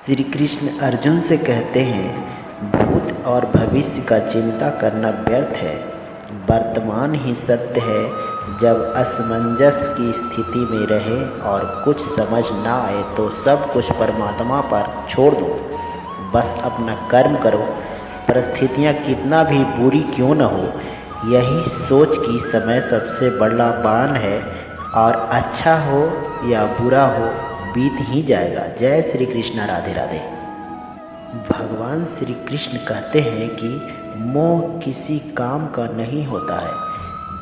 श्री कृष्ण अर्जुन से कहते हैं, भूत और भविष्य का चिंता करना व्यर्थ है। वर्तमान ही सत्य है। जब असमंजस की स्थिति में रहे और कुछ समझ ना आए तो सब कुछ परमात्मा पर छोड़ दो। बस अपना कर्म करो, परिस्थितियाँ कितना भी बुरी क्यों न हो। यही सोच कि समय सबसे बड़ा बाण है और अच्छा हो या बुरा हो बीत ही जाएगा। जय श्री कृष्ण, राधे राधे। भगवान श्री कृष्ण कहते हैं कि मोह किसी काम का नहीं होता है।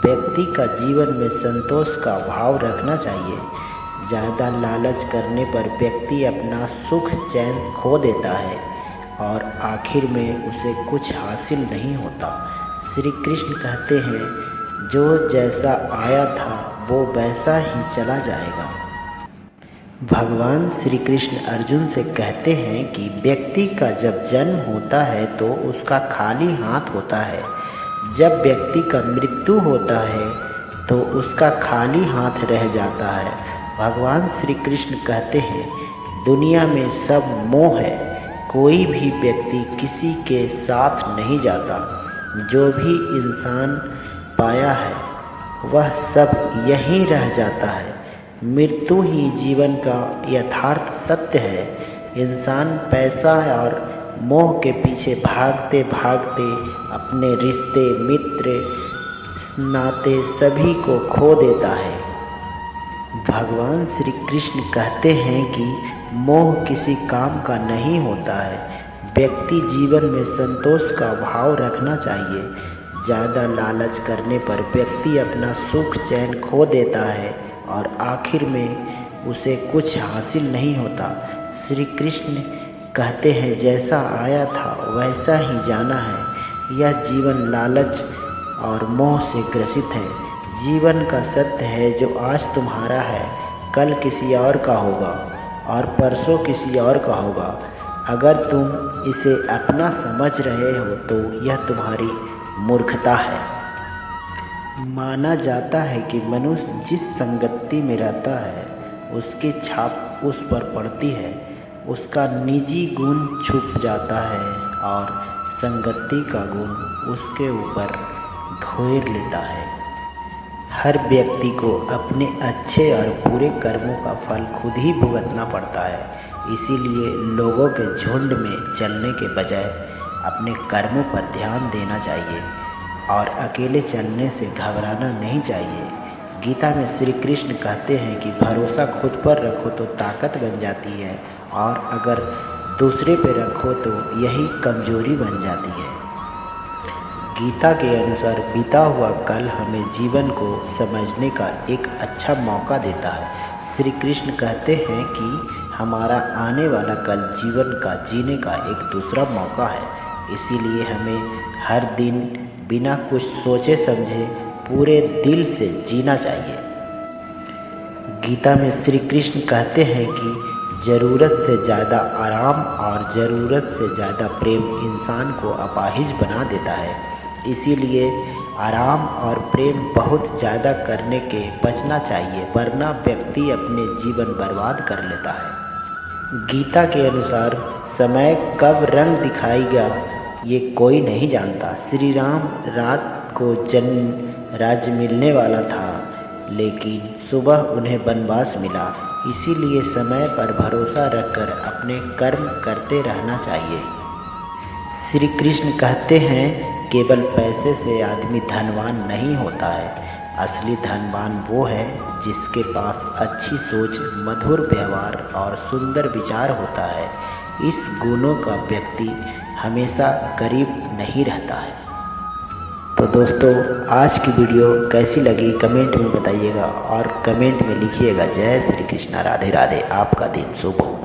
व्यक्ति का जीवन में संतोष का भाव रखना चाहिए। ज़्यादा लालच करने पर व्यक्ति अपना सुख चैन खो देता है और आखिर में उसे कुछ हासिल नहीं होता। श्री कृष्ण कहते हैं, जो जैसा आया था वो वैसा ही चला जाएगा। भगवान श्री कृष्ण अर्जुन से कहते हैं कि व्यक्ति का जब जन्म होता है तो उसका खाली हाथ होता है। जब व्यक्ति का मृत्यु होता है तो उसका खाली हाथ रह जाता है। भगवान श्री कृष्ण कहते हैं, दुनिया में सब मोह है। कोई भी व्यक्ति किसी के साथ नहीं जाता। जो भी इंसान पाया है वह सब यहीं रह जाता है। मृत्यु ही जीवन का यथार्थ सत्य है। इंसान पैसा और मोह के पीछे भागते भागते अपने रिश्ते, मित्र, नाते सभी को खो देता है। भगवान श्री कृष्ण कहते हैं कि मोह किसी काम का नहीं होता है। व्यक्ति जीवन में संतोष का भाव रखना चाहिए। ज़्यादा लालच करने पर व्यक्ति अपना सुख चैन खो देता है और आखिर में उसे कुछ हासिल नहीं होता। श्री कृष्ण कहते हैं, जैसा आया था वैसा ही जाना है। यह जीवन लालच और मोह से ग्रसित है। जीवन का सत्य है, जो आज तुम्हारा है कल किसी और का होगा और परसों किसी और का होगा। अगर तुम इसे अपना समझ रहे हो तो यह तुम्हारी मूर्खता है। माना जाता है कि मनुष्य जिस संगति में रहता है उसकी छाप उस पर पड़ती है। उसका निजी गुण छुप जाता है और संगति का गुण उसके ऊपर घेर लेता है। हर व्यक्ति को अपने अच्छे और बुरे कर्मों का फल खुद ही भुगतना पड़ता है। इसीलिए लोगों के झुंड में चलने के बजाय अपने कर्मों पर ध्यान देना चाहिए और अकेले चलने से घबराना नहीं चाहिए। गीता में श्री कृष्ण कहते हैं कि भरोसा खुद पर रखो तो ताकत बन जाती है और अगर दूसरे पे रखो तो यही कमजोरी बन जाती है। गीता के अनुसार बीता हुआ कल हमें जीवन को समझने का एक अच्छा मौका देता है। श्री कृष्ण कहते हैं कि हमारा आने वाला कल जीवन का जीने का एक दूसरा मौका है। इसीलिए हमें हर दिन बिना कुछ सोचे समझे पूरे दिल से जीना चाहिए। गीता में श्री कृष्ण कहते हैं कि ज़रूरत से ज़्यादा आराम और ज़रूरत से ज़्यादा प्रेम इंसान को अपाहिज बना देता है। इसीलिए आराम और प्रेम बहुत ज़्यादा करने के बचना चाहिए, वरना व्यक्ति अपने जीवन बर्बाद कर लेता है। गीता के अनुसार समय कब रंग दिखाएगा ये कोई नहीं जानता। श्री राम रात को जन्म राज्य मिलने वाला था, लेकिन सुबह उन्हें वनवास मिला। इसीलिए समय पर भरोसा रखकर अपने कर्म करते रहना चाहिए। श्री कृष्ण कहते हैं, केवल पैसे से आदमी धनवान नहीं होता है। असली धनवान वो है जिसके पास अच्छी सोच, मधुर व्यवहार और सुंदर विचार होता है। इस गुणों का व्यक्ति हमेशा गरीब नहीं रहता है। तो दोस्तों, आज की वीडियो कैसी लगी कमेंट में बताइएगा और कमेंट में लिखिएगा। जय श्री कृष्ण, राधे राधे। आपका दिन शुभ हो।